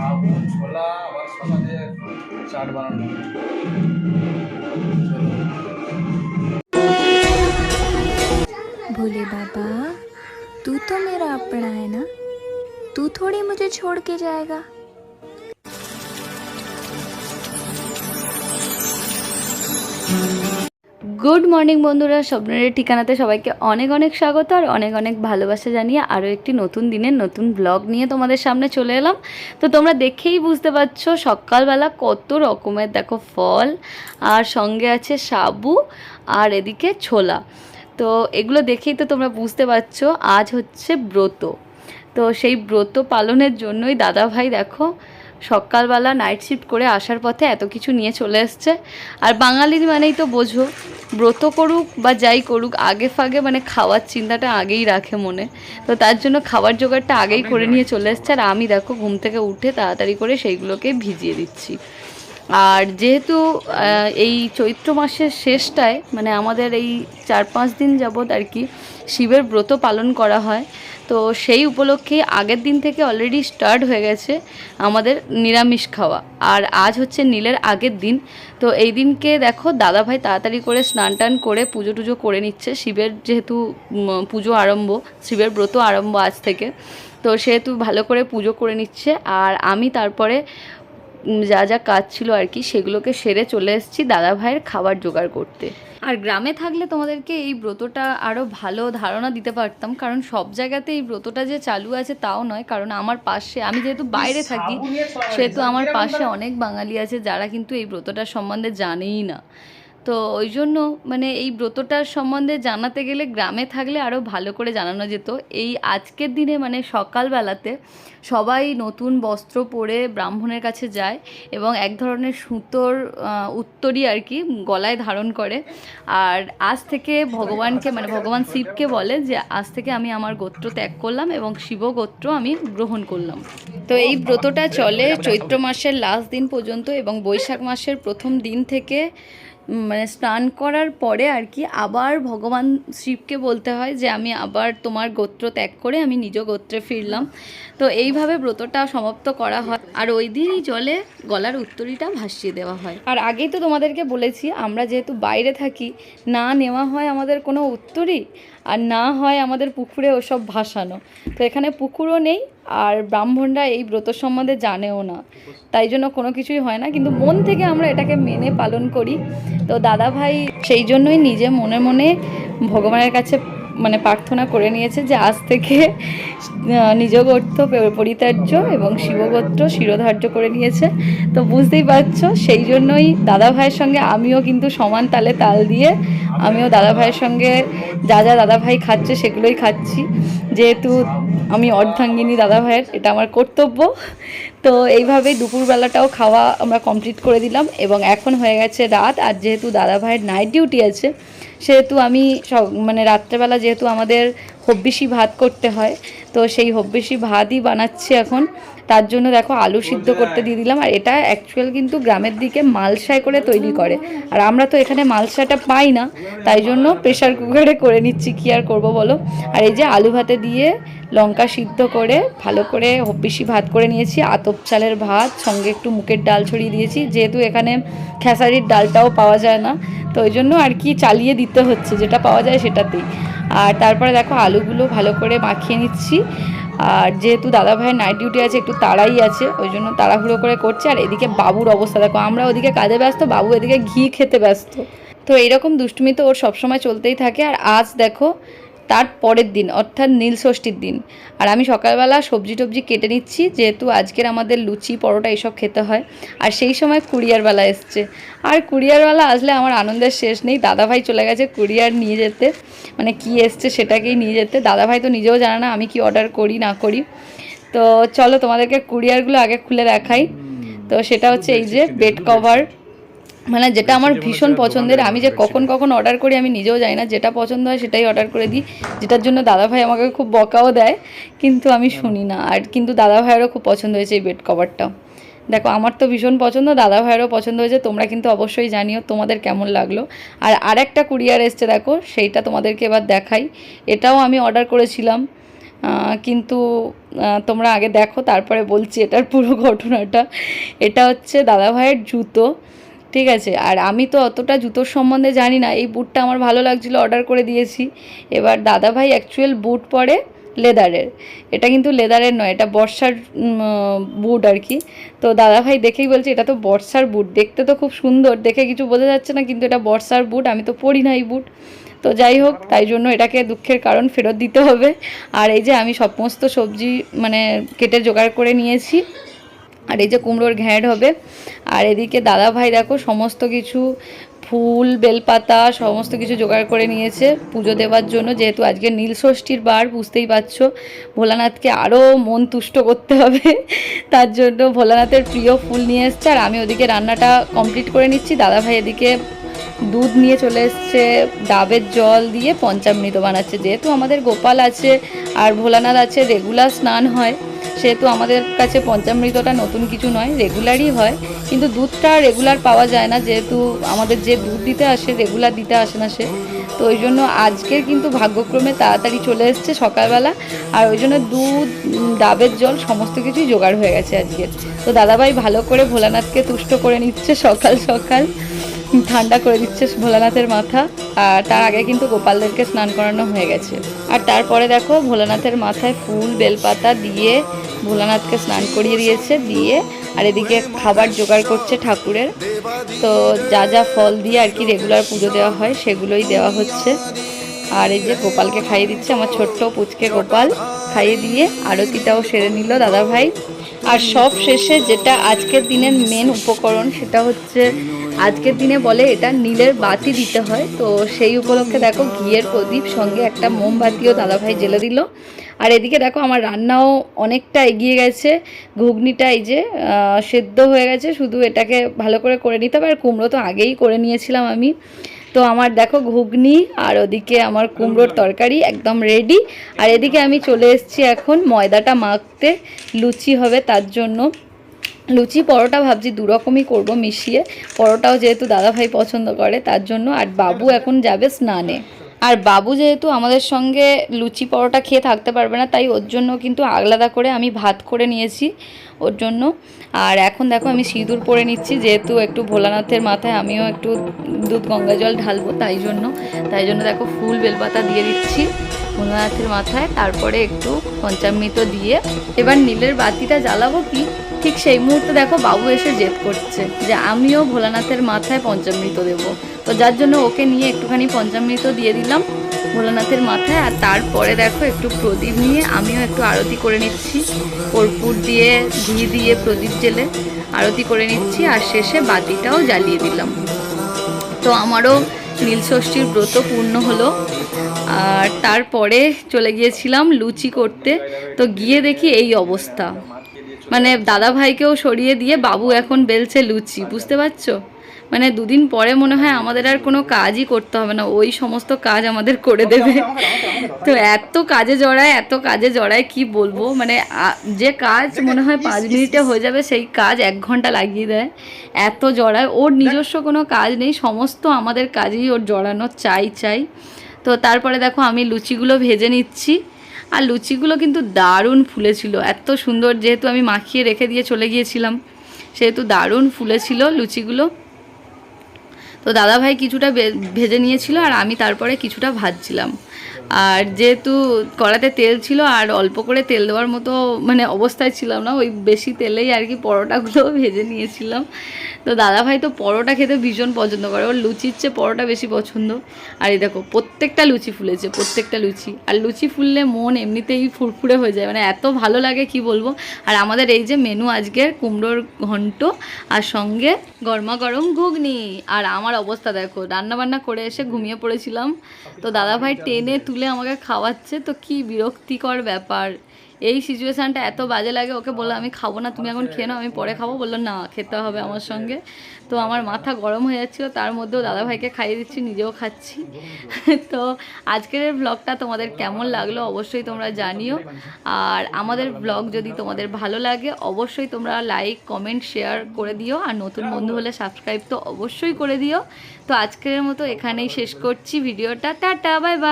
আগুন ছোলা আবার ছোলা দিয়ে চাট বানানো। भोले बाबा, तू तो मेरा अपना है ना, तू थोड़ी मुझे छोड़ के जाएगा। গুড মর্নিং বন্ধুরা, স্বপ্নের ঠিকানাতে সবাইকে অনেক অনেক স্বাগত আর অনেক অনেক ভালোবাসা জানিয়ে আরও একটি নতুন দিনের নতুন ব্লগ নিয়ে তোমাদের সামনে চলে এলাম। তো তোমরা দেখেই বুঝতে পারছো সকালবেলা কত রকমের দেখো ফল, আর সঙ্গে আছে সাবু, আর এদিকে ছোলা। তো এগুলো দেখেই তো তোমরা বুঝতে পারছো আজ হচ্ছে ব্রত। তো সেই ব্রত পালনের জন্যই দাদাভাই দেখো সকালবেলা নাইট শিফট করে আসার পথে এত কিছু নিয়ে চলে এসছে। আর বাঙালির মানেই তো বোঝো, ব্রত করুক বা যাই করুক আগে ফাগে মানে খাওয়ার চিন্তাটা আগেই রাখে মনে। তো তার জন্য খাবার জোগাড়টা আগেই করে নিয়ে চলে এসছে। আর আমি দেখো ঘুম থেকে উঠে তাড়াতাড়ি করে সেইগুলোকে ভিজিয়ে দিচ্ছি। আর যেহেতু এই চৈত্র মাসের শেষটায় মানে আমাদের এই 4-5 দিন যাবৎ আর কি শিবের ব্রত পালন করা হয়। তো সেই উপলক্ষে আগের দিন থেকে অলরেডি স্টার্ট হয়ে গেছে আমাদের নিরামিষ খাওয়া। আর আজ হচ্ছে নীলের আগের দিন। তো এই দিনকে দেখো দাদাভাই তাড়াতাড়ি করে স্নান টান করে পুজো টুজো করে নিচ্ছে। শিবের যেহেতু পুজো আরম্ভ, শিবের ব্রত আরম্ভ আজ থেকে, তো সেহেতু ভালো করে পুজো করে নিচ্ছে। আর আমি তারপরে যা যা কাজ ছিল আর কি সেগুলোকে সেরে চলে এসেছি দাদাভাইয়ের খাবার জোগাড় করতে। আর গ্রামে থাকলে তোমাদেরকে এই ব্রতটা আরও ভালো ধারণা দিতে পারতাম, কারণ সব জায়গাতে এই ব্রতটা যে চালু আছে তাও নয়। কারণ আমার পাশে, আমি যেহেতু বাইরে থাকি সেহেতু আমার পাশে অনেক বাঙালি আছে যারা কিন্তু এই ব্রতটার সম্বন্ধে জানেই না। তো ওই জন্য মানে এই ব্রতটার সম্বন্ধে জানাতে গেলে গ্রামে থাকলে আরও ভালো করে জানানো যেত। এই আজকের দিনে মানে সকালবেলাতে সবাই নতুন বস্ত্র পরে ব্রাহ্মণের কাছে যায় এবং এক ধরনের সুতোর উত্তরী আর কি গলায় ধারণ করে। আর আজ থেকে ভগবানকে মানে ভগবান শিবকে বলে যে আজ থেকে আমি আমার গোত্র ত্যাগ করলাম এবং শিব গোত্র আমি গ্রহণ করলাম। তো এই ব্রতটা চলে চৈত্র মাসের লাস্ট দিন পর্যন্ত এবং বৈশাখ মাসের প্রথম দিন থেকে মানে স্নান করার পরে আর কি আবার ভগবান শিবকে বলতে হয় যে আমি আবার তোমার গোত্র ত্যাগ করে আমি নিজ গোত্রে ফিরলাম। তো এইভাবে ব্রতটা সমাপ্ত করা হয়। আর ওই দিনই জলে গলার উত্তরীটা ভাসিয়ে দেওয়া হয়। আর আগেই তো তোমাদেরকে বলেছি আমরা যেহেতু বাইরে থাকি, না নেওয়া হয় আমাদের কোনো উত্তরী, আর না হয় আমাদের পুকুরে ওসব ভাসানো। তো এখানে পুকুরও নেই আর ব্রাহ্মণরা এই ব্রত সম্বন্ধে জানেও না, তাই জন্য কোনো কিছুই হয় না। কিন্তু মন থেকে আমরা এটাকে মেনে পালন করি। তো দাদাভাই সেই জন্যই নিজে মনে মনে ভগবানের কাছে মানে প্রার্থনা করে নিয়েছে যে আজ থেকে নিজ গোত্র পরিত্যাজ্য এবং শিবগোত্র শিরোধার্য করে নিয়েছে। তো বুঝতেই পারছো সেই জন্যই দাদাভাইয়ের সঙ্গে আমিও কিন্তু সমান তালে তাল দিয়ে আমিও দাদাভাইয়ের সঙ্গে যা যা দাদাভাই খাচ্ছে সেগুলোই খাচ্ছি, যেহেতু আমি অর্ধাঙ্গিনী দাদাভাইয়ের, এটা আমার কর্তব্য। তো এইভাবেই দুপুরবেলাটাও খাওয়া আমরা কমপ্লিট করে দিলাম এবং এখন হয়ে গেছে রাত। আর যেহেতু দাদাভাইয়ের নাইট ডিউটি আছে সেহেতু আমি মানে রাত্রেবেলা যেহেতু আমাদের হব্বিসি ভাত করতে হয়, তো সেই হব্বিসি ভাতই বানাচ্ছি এখন। তার জন্য দেখো আলু সিদ্ধ করতে দিয়ে দিলাম। আর এটা অ্যাকচুয়াল কিন্তু গ্রামের দিকে মালসায় করে তৈরি করে, আর আমরা তো এখানে মালসাটা পাই না, তাই জন্য প্রেশার কুকারে করে নিচ্ছি, কী আর করবো বলো। আর এই যে আলু ভাতে দিয়ে লঙ্কা সিদ্ধ করে ভালো করে হব্বিসি ভাত করে নিয়েছি, আতপ চালের ভাত, সঙ্গে একটু মুগের ডাল ছড়িয়ে দিয়েছি, যেহেতু এখানে খেসারির ডালটাও পাওয়া যায় না, তো ওই জন্য আর কি চালিয়ে দিতে হচ্ছে, যেটা পাওয়া যায় সেটাতেই। আর তারপরে দেখো আলুগুলো ভালো করে মাখিয়ে নিচ্ছি। আর যেহেতু দাদাভাইয়ের নাইট ডিউটি আছে একটু তাড়াই আছে, ওই জন্য তাড়াহুড়ো করে করছে। আর এদিকে বাবুর অবস্থা দেখো, আমরা ওদিকে কাজে ব্যস্ত, বাবু এদিকে ঘি খেতে ব্যস্ত। তো এইরকম দুষ্টুমি তো ওর সবসময় চলতেই থাকে। আর আজ দেখো তার পরের দিন অর্থাৎ নীল ষষ্ঠীর দিন, আর আমি সকালবেলা সবজি টবজি কেটে নিচ্ছি, যেহেতু আজকের আমাদের লুচি পরোটা এসব খেতে হয়। আর সেই সময় কুরিয়ারওয়ালা এসছে, আর কুরিয়ারওয়ালা আসলে আমার আনন্দের শেষ নেই। দাদাভাই চলে গেছে কুরিয়ার নিয়ে যেতে, মানে কি এসছে সেটাকেই নিয়ে যেতে। দাদাভাই তো নিজেও জানে না আমি কি অর্ডার করি না করি। তো চলো তোমাদেরকে কুরিয়ারগুলো আগে খুলে দেখাই। তো সেটা হচ্ছে এই যে বেড কভার, মানে যেটা আমার ভীষণ পছন্দের। আমি যে কখন কখন অর্ডার করি আমি নিজেও জানি না, যেটা পছন্দ হয় সেটাই অর্ডার করে দিই, যেটার জন্য দাদাভাই আমাকে খুব বকাও দেয়, কিন্তু আমি শুনি না। আর কিন্তু দাদাভাইয়েরও খুব পছন্দ হয়েছে এই বেড কভারটা। দেখো আমার তো ভীষণ পছন্দ, দাদাভাইয়েরও পছন্দ হয়েছে। তোমরা কিন্তু অবশ্যই জানিও তোমাদের কেমন লাগলো। আর আরেকটা কুরিয়ার এসছে দেখো, সেইটা তোমাদেরকে এবার দেখাই। এটাও আমি অর্ডার করেছিলাম, কিন্তু তোমরা আগে দেখো, তারপরে বলছি এটার পুরো ঘটনাটা। এটা হচ্ছে দাদাভাইয়ের জুতো, ঠিক আছে। আর আমি তো অতটা জুতোর সম্বন্ধে জানি না, এই বুটটা আমার ভালো লাগছিলো, অর্ডার করে দিয়েছি। এবার দাদাভাই অ্যাকচুয়াল বুট পরে লেদারের, এটা কিন্তু লেদারের নয়, এটা বর্ষার বুট আর কি। তো দাদাভাই দেখেই বলছে এটা তো বর্ষার বুট, দেখতে তো খুব সুন্দর, দেখে কিছু বোঝা যাচ্ছে না, কিন্তু এটা বর্ষার বুট, আমি তো পরি না এই বুট। তো যাই হোক, তাই জন্য এটাকে দুঃখের কারণ ফেরত দিতে হবে। আর এই যে আমি সমস্ত সবজি মানে কেটে জোগাড় করে নিয়েছি, আর এই যে কুমড়োর ঘ্যাঁট হবে। আর এদিকে দাদাভাই দেখো সমস্ত কিছু ফুল বেলপাতা সমস্ত কিছু জোগাড় করে নিয়েছে পুজো দেওয়ার জন্য, যেহেতু আজকে নীলষষ্ঠীর বার, বুঝতেই পারছো ভোলানাথকে আরও মন তুষ্ট করতে হবে, তার জন্য ভোলানাথের প্রিয় ফুল নিয়ে এসছে। আর আমি ওদিকে রান্নাটা কমপ্লিট করে নিচ্ছি, দাদাভাই এদিকে দুধ নিয়ে চলে এসছে, ডাবের জল দিয়ে পঞ্চামৃত বানাচ্ছে। যেহেতু আমাদের গোপাল আছে আর ভোলানাথ আছে, রেগুলার স্নান হয়, সেহেতু আমাদের কাছে পঞ্চামৃতটা নতুন কিছু নয়, রেগুলারই হয়। কিন্তু দুধটা রেগুলার পাওয়া যায় না, যেহেতু আমাদের যে দুধ দিতে আসে রেগুলার দিতে আসে না সে, তো ওই জন্য আজকের কিন্তু ভাগ্যক্রমে তাড়াতাড়ি চলে এসছে সকালবেলা। আর ওই জন্য দুধ ডাবের জল সমস্ত কিছুই জোগাড় হয়ে গেছে আজকে। তো দাদাভাই ভালো করে ভোলানাথকে তুষ্ট করে নিচ্ছে, সকাল সকাল ঠান্ডা করে দিচ্ছে ভোলানাথের মাথা। আর তার আগে কিন্তু গোপালদেরকে স্নান করানো হয়ে গেছে। আর তারপরে দেখো ভোলানাথের মাথায় ফুল বেলপাতা দিয়ে ভোলানাথকে স্নান করিয়ে দিয়েছে, দিয়ে আর এদিকে খাবার জোগাড় করছে ঠাকুরের। তো যা যা ফল দিয়ে আর কি রেগুলার পুজো দেওয়া হয় সেগুলোই দেওয়া হচ্ছে। আর এই যে গোপালকে খাইয়ে দিচ্ছে, আমার ছোট্ট পুচকে গোপাল, খাইয়ে দিয়ে আরতিটাও সেরে নিল দাদাভাই। আর সব শেষে যেটা আজকের দিনের মেন উপকরণ, সেটা হচ্ছে আজকের দিনে বলে এটা নীলের বাতি দিতে হয়, তো সেই উপলক্ষে দেখো ঘিয়ের প্রদীপ সঙ্গে একটা মোমবাতিও দাদাভাই জ্বেলে দিল। আর এদিকে দেখো আমার রান্নাও অনেকটা এগিয়ে গেছে, ঘুগনিটা এই যে সেদ্ধ হয়ে গেছে, শুধু এটাকে ভালো করে নিতে হবে। আর কুমড়ো তো আগেই করে নিয়েছিলাম আমি। তো আমার দেখো ঘুগনি আর ওদিকে আমার কুমড়োর তরকারি একদম রেডি। আর এদিকে আমি চলে এসেছি এখন ময়দাটা মাখতে, লুচি হবে তার জন্য। লুচি পরোটা ভাবছি দুরকমই করব মিশিয়ে, পরোটাও যেহেতু দাদাভাই পছন্দ করে তার জন্য। আর বাবু এখন যাবে স্নানে, আর বাবু যেহেতু আমাদের সঙ্গে লুচি পরোটা খেয়ে থাকতে পারবে না, তাই ওর জন্য কিন্তু আলাদা করে আমি ভাত করে নিয়েছি ওর জন্য। আর এখন দেখো আমি সিঁদুর পরে নিচ্ছি, যেহেতু একটু ভোলানাথের মাথায় আমিও একটু দুধ গঙ্গা জল ঢালবো, তাই জন্য দেখো ফুল বেলপাতা দিয়ে দিচ্ছি ভোলানাথের মাথায়, তারপরে একটু পঞ্চামৃত দিয়ে এবার নীলের বাতিটা জ্বালাবো। কি ঠিক সেই মুহূর্তে দেখো বাবু এসে জেদ করছে যে আমিও ভোলানাথের মাথায় পঞ্চামৃত দেবো। তো যার জন্য ওকে নিয়ে একটুখানি পঞ্চামৃত দিয়ে দিলাম ভোলানাথের মাথায়। আর তারপরে দেখো একটু প্রদীপ নিয়ে আমিও একটু আরতি করে নিচ্ছি, কর্পূর দিয়ে ঘি দিয়ে প্রদীপ জেলে আরতি করে নিচ্ছি। আর শেষে বাতিটাও জ্বালিয়ে দিলাম। তো আমারও নীলষষ্ঠীর ব্রত পূর্ণ হলো। আর তারপরে চলে গিয়েছিলাম লুচি করতে, তো গিয়ে দেখি এই অবস্থা, মানে দাদাভাইকেও সরিয়ে দিয়ে বাবু এখন বেলছে লুচি, বুঝতে পারছো? মানে দুদিন পরে মনে হয় আমাদের আর কোনো কাজই করতে হবে না, ওই সমস্ত কাজ আমাদের করে দেবে। তো এত কাজে জড়ায় কি বলবো, মানে যে কাজ মনে হয় 5 মিনিটে হয়ে যাবে সেই কাজ 1 ঘন্টা লাগিয়ে দেয়, এত জড়ায়। ওর নিজস্ব কোনো কাজ নেই, সমস্ত আমাদের কাজেই ওর জড়ানো, চাই। তো তারপরে দেখো আমি লুচিগুলো ভেজে নিচ্ছি। আর লুচিগুলো কিন্তু দারুণ ফুলেছিল, এত সুন্দর, যেহেতু আমি মাখিয়ে রেখে দিয়ে চলে গিয়েছিলাম সেহেতু দারুণ ফুলেছিল লুচিগুলো। তো দাদাভাই কিছুটা ভেজে নিয়েছিল আর আমি তারপরে কিছুটা ভাজছিলাম। আর যেহেতু কড়াতে তেল ছিল আর অল্প করে তেল দেওয়ার মতো মানে অবস্থায় ছিলাম না, ওই বেশি তেলেই আর কি পরোটাগুলো ভেজে নিয়েছিলাম। তো দাদাভাই তো পরোটা খেতে ভীষণ পছন্দ করে, ওর লুচির চেয়ে পরোটা বেশি পছন্দ। আর এই দেখো প্রত্যেকটা লুচি ফুলেছে, প্রত্যেকটা লুচি। আর লুচি ফুললে মন এমনিতেই ফুরফুরে হয়ে যায়, মানে এত ভালো লাগে কি বলবো। আর আমাদের এই যে মেনু আজকের কুমড়োর ঘন্ট আর সঙ্গে গরমা গরম ঘুগনি। আর আমার অবস্থা দেখো, রান্নাবান্না করে এসে ঘুমিয়ে পড়েছিলাম, তো দাদাভাই টেনে তুলে আমাকে খাওয়াচ্ছে, তো কি বিরক্তিকর ব্যাপার। এই সিচুয়েশানটা এত বাজে লাগে, ওকে বললাম আমি খাবো না, তুমি এখন খেয়ে নাও, আমি পরে খাবো, বললো না খেতে হবে আমার সঙ্গে। তো আমার মাথা গরম হয়ে যাচ্ছিলো, তার মধ্যেও দাদাভাইকে খাইয়ে দিচ্ছি, নিজেও খাচ্ছি। তো আজকের ব্লগটা তোমাদের কেমন লাগলো অবশ্যই তোমরা জানিও। আর আমাদের ব্লগ যদি তোমাদের ভালো লাগে অবশ্যই তোমরা লাইক কমেন্ট শেয়ার করে দিও, আর নতুন বন্ধু হলে সাবস্ক্রাইব তো অবশ্যই করে দিও। তো আজকের মতো এখানেই শেষ করছি ভিডিওটা, টাটা বাই বাই।